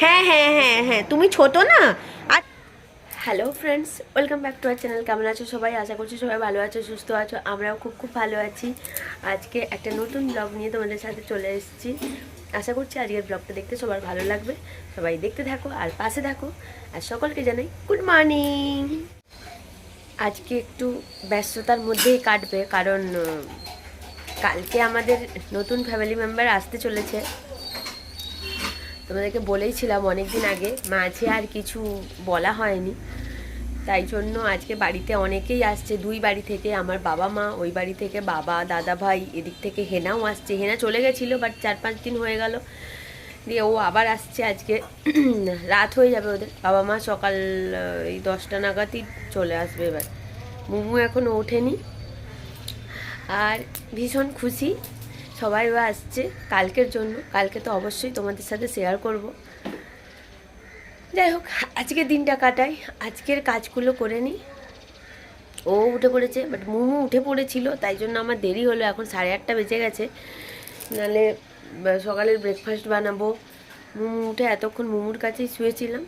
হ্যাঁ হ্যাঁ হ্যাঁ হ্যাঁ, তুমি ছোট না। আর hello friends, welcome back to our channel. কেমন আছো সবাই? আশা করছি সবাই ভালো আছো, সুস্থ আছো। আমরাও খুব খুব ভালো আছি। আজকে একটা নতুন ব্লগ নিয়ে তোমাদের সাথে চলে এসেছি। আশা করছি আজকের ব্লগটা দেখতে সবার ভালো লাগবে। সবাই দেখতে থাকো আর পাশে থাকো। আর সকলকে জানাই গুড মর্নিং। আজকে একটু ব্যস্ততার মধ্যেই কাটবে, কারণ কালকে আমাদের নতুন ফ্যামিলি মেম্বার আসতে চলেছে। তোমাদেরকে বলেইছিলাম অনেক দিন আগে, মাঝে আর কিছু বলা হয়নি। তাই জন্য আজকে বাড়িতে অনেকেই আসছে, দুই বাড়ি থেকে। আমার বাবা মা, ওই বাড়ি থেকে বাবা, দাদা ভাই, এদিক থেকে হেনাও আসছে। হেনা চলে গেছিলো, বাট 4-5 দিন হয়ে গেল, দিয়ে ও আবার আসছে আজকে। রাত হয়ে যাবে ওদের। বাবা মা সকাল এই 10টা নাগাদই চলে আসবে। এবার মুমু এখনও ওঠেনি। আর ভীষণ খুশি, সবাইও আসছে কালকের জন্য। কালকে তো অবশ্যই তোমাদের সাথে শেয়ার করব। যাই হোক, আজকের দিনটা কাটাই, আজকের কাজগুলো করে নিই। ও উঠে পড়েছে, বাট মুমু উঠে পড়েছিল, তাই জন্য আমার দেরি হলো। এখন 8:30 বেজে গেছে, নাহলে সকালের ব্রেকফাস্ট বানাবো। মুমু উঠে এতক্ষণ মুমুর কাছেই শুয়েছিলাম।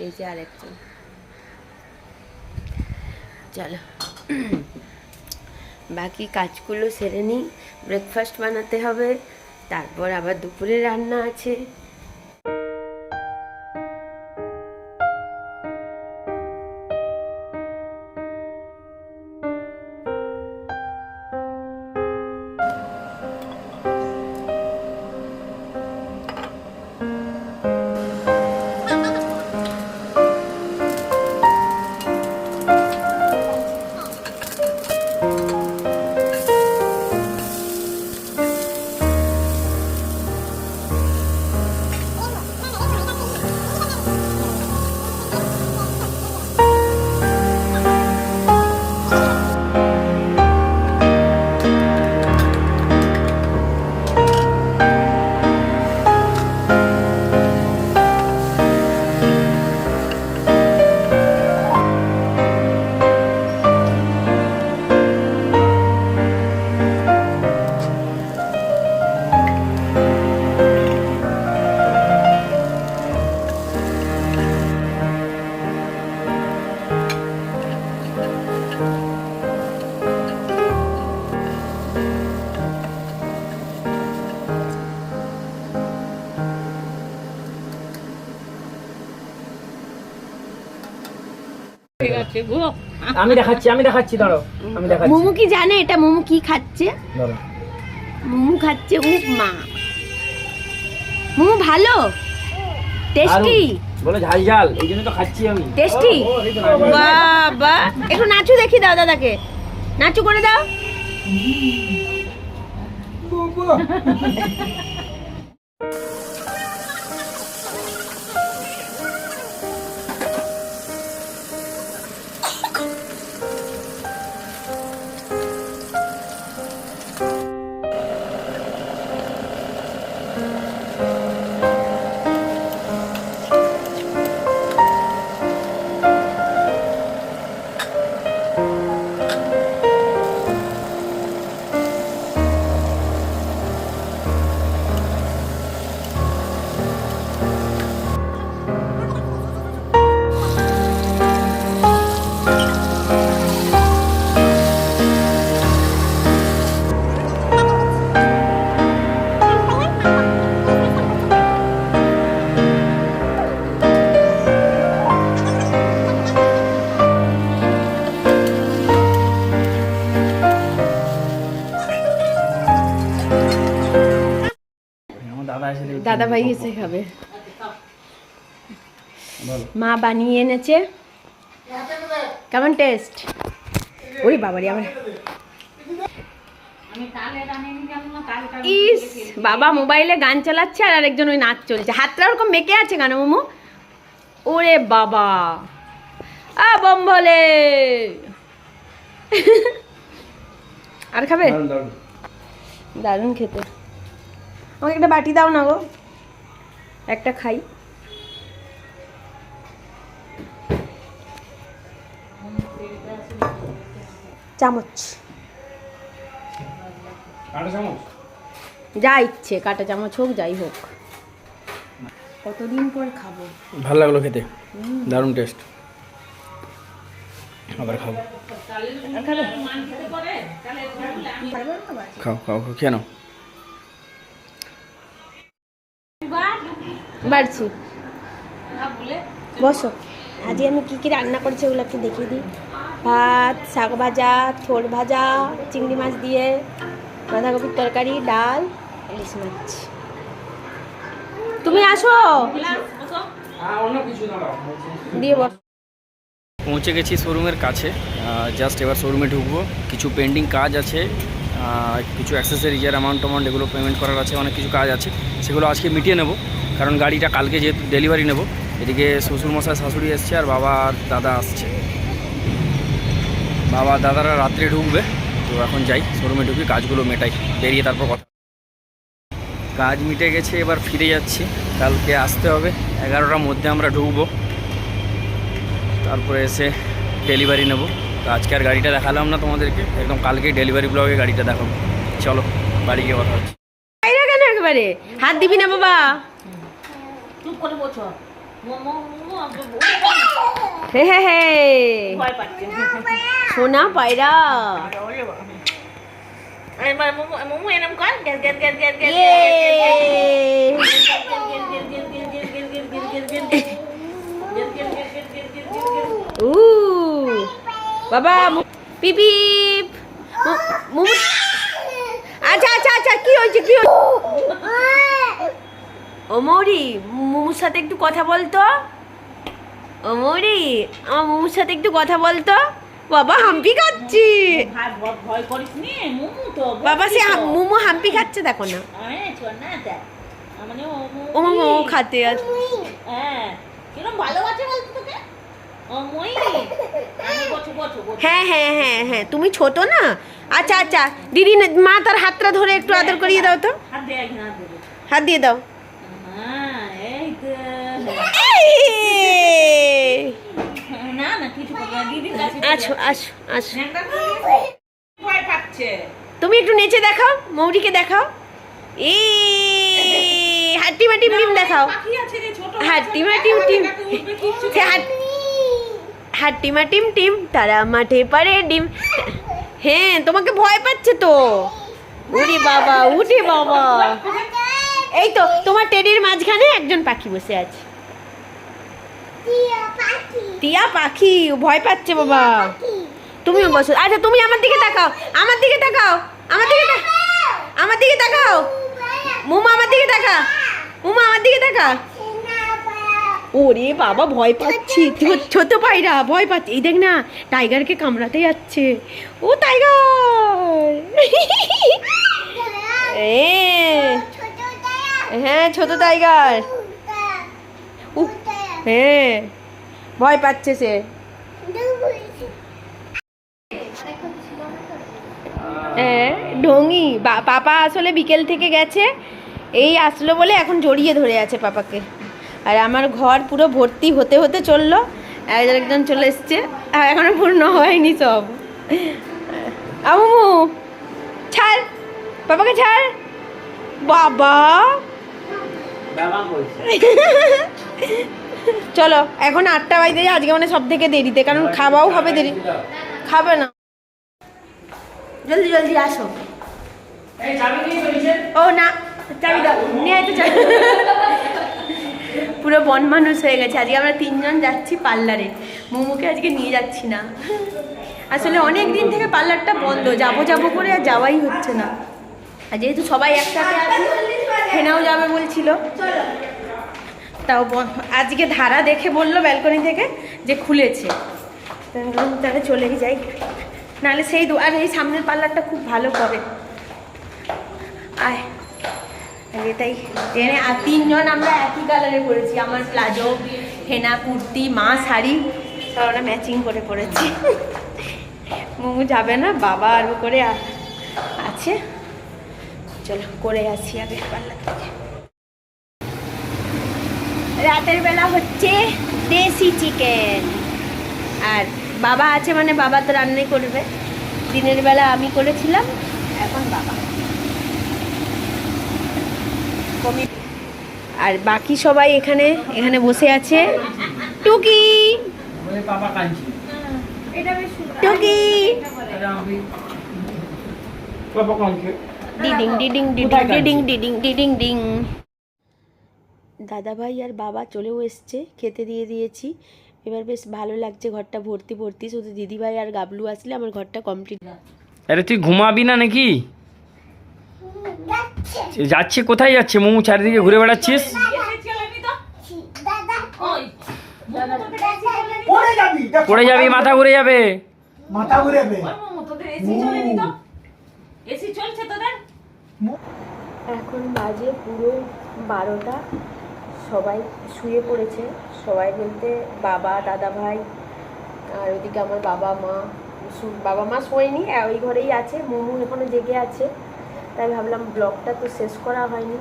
এই যে আরেকজন, চলো বাকি কাজগুলো সেরে নিই। ব্রেকফাস্ট বানাতে হবে, তারপর আবার দুপুরে রান্না আছে। আমি দেখাচ্ছি দাঁড়াও, আমি দেখাচ্ছি। মোমো কি জানে এটা? মোমো কি খাচ্ছে? মোমো খাচ্ছে উপমা। মোমো ভালো টেস্টি, বলে ঝাল ঝাল, এই জন্য তো খাচ্ছি আমি। টেস্টি। বাবা, একটু নাচু দেখি দাও, দাদাকে নাচু করে দাও। দাদা ভাই এসে খাবে। মা বানিয়ে এনেছে, কেমন টেস্ট? ওই বাবারি, আমার ইস বাবা মোবাইলে গান চালাচ্ছে আর আরেকজন ওই নাচ চলছে। হাতটা ওরকম মেকে আছে কেন মোমো? ওরে বাবা, বম বলে। আর খাবে? দারুণ খেতে। আমাকে একটা বাটি দাও না গো, একটা খাই। চামচ, যা ইচ্ছে, কাঁটা চামচ হোক যাই হোক। কতদিন পর খাবো। ভালো লাগলো খেতে, দারুণ টেস্ট। আবার খাবো। খাও খাও খাও, খেয়ে নাও। বাড়ছি, বসো। আজকে আমি কি কি রান্না করছি ওগুলো একটু দেখিয়ে দিই। ভাত, শাক ভাজা, থোড় ভাজা, চিংড়ি মাছ দিয়ে, বাঁধাকপির তরকারি, ডাল, ইলিশ মাছ। তুমি আসো দিয়ে বস। পৌঁছে গেছি শোরুমের কাছে, জাস্ট এবার শোরুমে ঢুকবো। কিছু পেন্ডিং কাজ আছে, কিছু অ্যাক্সেসরিজের অ্যামাউন্ট এগুলো পেমেন্ট করার আছে, অনেক কিছু কাজ আছে, সেগুলো আজকে মিটিয়ে নেব। কারণ গাড়িটা কালকে যেহেতু ডেলিভারি নেব। এদিকে শ্বশুরমশাই শাশুড়ি এসছে আর বাবা আর দাদা আসছে। বাবা দাদারা রাত্রে ঢুকবে, তো এখন যাই শোরুমে ঢুকি, কাজগুলো মেটাই, বেরিয়ে তারপর কথা। কাজ মিটে গেছে, এবার ফিরে যাচ্ছি। কালকে আসতে হবে, 11টার মধ্যে আমরা ঢুকবো, তারপরে এসে ডেলিভারি নেব। তো আজকে আর গাড়িটা দেখালাম না তোমাদেরকে, একদম কালকেই ডেলিভারি ব্লগে গাড়িটা দেখাবো। চলো বাড়ি গিয়ে কথা হচ্ছে। কেন একেবারে হাত দিবি না বাবা। হে হে হে, সোনা পায়রা। বাবা পিপিপ। আচ্ছা আচ্ছা আচ্ছা, কি হয়েছে কি হয়েছে? ও মৌরি, মুমুর সাথে একটু কথা বলতো। ও মৌরি, আমার মুমুর সাথে একটু কথা বলতো। বাবা হাম্পি খাচ্ছি। ভয় করিস নি, মুমু তো বাবা সে মুমু হাম্পি খাচ্ছে, দেখো না। ও মামা ও খাতে আছে। হ্যাঁ, কিরম ভালোবাসে বলতো তোকে। ও মই, আমি বছর বছর। হ্যাঁ হ্যাঁ হ্যাঁ হ্যাঁ, তুমি ছোট না। আচ্ছা আচ্ছা দিদি, মা তার হাতটা ধরে একটু আদর করিয়ে দাও তো। হাত দে, হাত দে। হাত দিয়ে দাও। হ্যাঁ, এই তো। না না, কিছু করবে না, দিদির কাছে। আসো আসো আসো, ভয় পাচ্ছে। তুমি একটু নেচে দেখাও, মৌরিকে দেখাও। এই হাট্টি মাটি টিম দেখাও। পাখি আছে রে, ছোট হাট্টি মাটি টিম, হাট্টি মাটিম টিম, তারা মাঠে পারে ডিম। হ্যাঁ, তোমাকে ভয় পাচ্ছে তো। উরে বাবা, উঠে বাবা। এই তো তোমার টেডির মাঝখানে একজন পাখি বসে আছে, টিয়া পাখি। ভয় পাচ্ছে বাবা। তুমিও বসো। আচ্ছা তুমি আমার দিকে তাকাও, আমার দিকে তাকাও, আমার দিকে আমার দিকে তাকাও। মুমা আমার দিকে তাকা, মুমা আমার দিকে তাকা। ওরে বাবা ভয় পাচ্ছি, ছোট পায়রা ভয় পাচ্ছে। এই দেখ না, টাইগারকে কামড়াতে যাচ্ছে। ও টাইগার। হ্যাঁ ছোট টাইগার। হ্যাঁ ভয় পাচ্ছে সে। হ্যাঁ ঢঙ্গি। পাপা আসলে বিকেল থেকে গেছে, এই আসলো বলে এখন জড়িয়ে ধরে আছে পাপাকে। আর আমার ঘর পুরো ভর্তি হতে হতে চললো, একজন চলে এসছে, আর এখনো পূর্ণ হয়নি সব। আমু ছাড়, পাপাকে ছাড়। বাবা চলো, এখন 8টা বাজে, আজকে মানে সব থেকে দেরিতে, কারণ খাওয়াও হবে দেরি। খাবে না, জলদি জলদি আসো। ও না, চাবি দাও, নিয়ে তো চাবি। পুরো বন মানুষ হয়ে গেছে। আজকে আমরা 3 জন যাচ্ছি পার্লারে, মোমোকে আজকে নিয়ে যাচ্ছি না। আসলে অনেক দিন থেকে পার্লারটা বন্ধ, যাবো যাবো করে আর যাওয়াই হচ্ছে না। আর যেহেতু সবাই একসাথে আছে, হেনাও যাবে বলছিল, তাও আজকে ধারা দেখে বললো ব্যালকনি থেকে যে খুলেছে, তাহলে চলেই যাই। নাহলে সেই আর এই সামনের পার্লারটা খুব ভালো করে। আয় তাই ট্রেনে। আর 3 জন আমরা একই কালারে পরেছি, আমার প্লাজো, হেনা কুর্তি, মা শাড়ি, সব আমরা ম্যাচিং করে পরেছি। মোমো যাবে না, বাবা আরও করে আছে। চলো করে আসি আগে পার্লার থেকে। রাতের বেলা হচ্ছে দেশি চিকেন, আর বাবা আছে মানে বাবা তো রান্নাই করবে। দিনের বেলা আমি করেছিলাম, এখন বাবা। আর বাকি সবাই এখানে এখানে বসে আছে। টুকি টুকি ডিডিং ডিডিং ডিডিং ডিডিং ডিডিং ডিডিং ডিং। দাদাভাই আর বাবা চলেও এসছে, খেতে দিয়ে দিয়েছি। এবার বেশ ভালো লাগছে, ঘরটা ভর্তি ভর্তি। শুধু দিদিভাই আর গাবলু আসলে আমার ঘরটা কমপ্লিট। আরে তুই ঘুমাবি না নাকি? যাচ্ছে কোথায় যাচ্ছে? মোমো চারিদিকে ঘুরে বেড়াচ্ছিস। পড়ে যাবি, মাথা ঘুরে যাবে। এখন বাজে পুরো 12টা। সবাই শুয়ে পড়েছে, সবাই বলতে বাবা, দাদা ভাই আর ওইদিকে আমার বাবা মা। বাবা মা শোয়নি, ওই ঘরেই আছে। মোমো এখনো জেগে আছে। তাই ভাবলাম ব্লগটা তো শেষ করা হয়নি,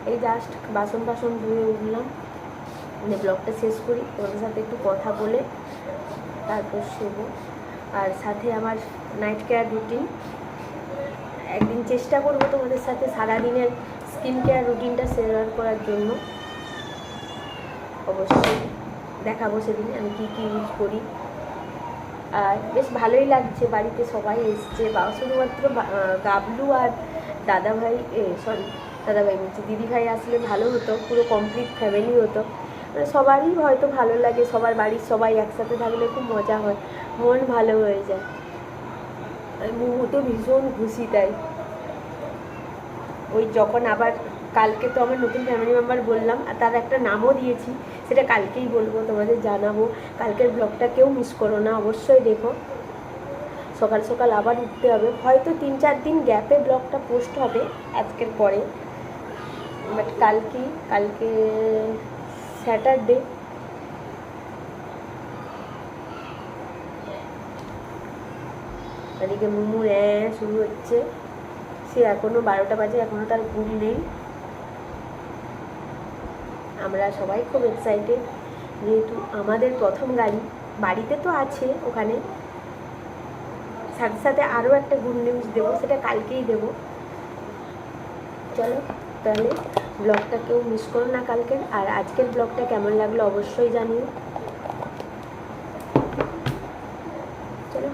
এই জাস্ট বাসন টাসন ধুয়ে উঠলাম, মানে ব্লগটা শেষ করি, তোমাদের সাথে একটু কথা বলে তারপর শোবো। আর সাথে আমার নাইট কেয়ার রুটিন, একদিন চেষ্টা করবো তোমাদের সাথে সারাদিনের স্কিন কেয়ার রুটিনটা শেয়ার করার জন্য। অবশ্যই দেখাবো সেদিন আমি কী কী ইউজ করি। আর বেশ ভালোই লাগছে, বাড়িতে সবাই এসছে। বাবা শুধুমাত্র গাবলু আর দাদাভাই, দাদাভাই বলছি, দিদিভাই আসলে ভালো হতো, পুরো কমপ্লিট ফ্যামিলি হতো। মানে সবারই হয়তো ভালো লাগে, সবার বাড়ির সবাই একসাথে থাকলে খুব মজা হয়, মন ভালো হয়ে যায়। আর মোমো তো ভীষণ খুশি। তাই ওই যখন আবার কালকে তো আমার নতুন ফ্যামিলি মেম্বার বললাম, আর তার একটা নামও দিয়েছি, সেটা কালকেই বলবো, তোমাদের জানাবো। কালকের ব্লগটা কেউ মিস করো না, অবশ্যই দেখো। সকাল সকাল আবার উঠতে হবে, হয়তো 3-4 দিন গ্যাপে ব্লগটা পোস্ট হবে আজকের পরে। বাট কালকে স্যাটারডে। এদিকে মোমো শুরু হচ্ছে, সে এখনও 12টা বাজে, এখনও তার ঘুম নেই। আমরা সবাই খুব এক্সাইটেড, যেহেতু আমাদের প্রথম গাড়ি। বাড়িতে তো আছে ওখানে, সাথে সাথে আরও একটা গুড নিউজ দেবো, সেটা কালকেই দেবো। চলো তাহলে ব্লগটা কেউ মিস করো না কালকের। আর আজকের ব্লগটা কেমন লাগলো অবশ্যই জানিও। চলো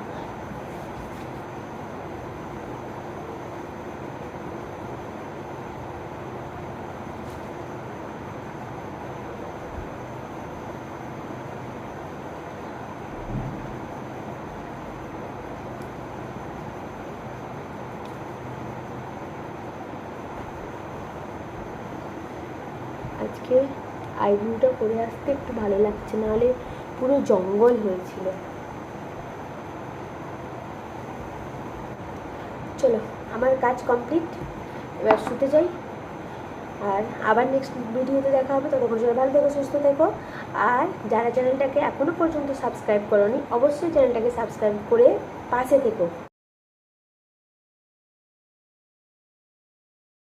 আজকে আইব্রোটা করে আসতে একটু ভালো লাগছে, নাহলে পুরো জঙ্গল হয়েছিল। চলো আমার কাজ কমপ্লিট, এবার শুতে যাই। আর আবার নেক্সট ভিডিওতে দেখা হবে, ততক্ষণ সবাই ভালো থেকো, সুস্থ থেকো। আর যারা চ্যানেলটাকে এখনও পর্যন্ত সাবস্ক্রাইব করোনি, অবশ্যই চ্যানেলটাকে সাবস্ক্রাইব করে পাশে থেকো।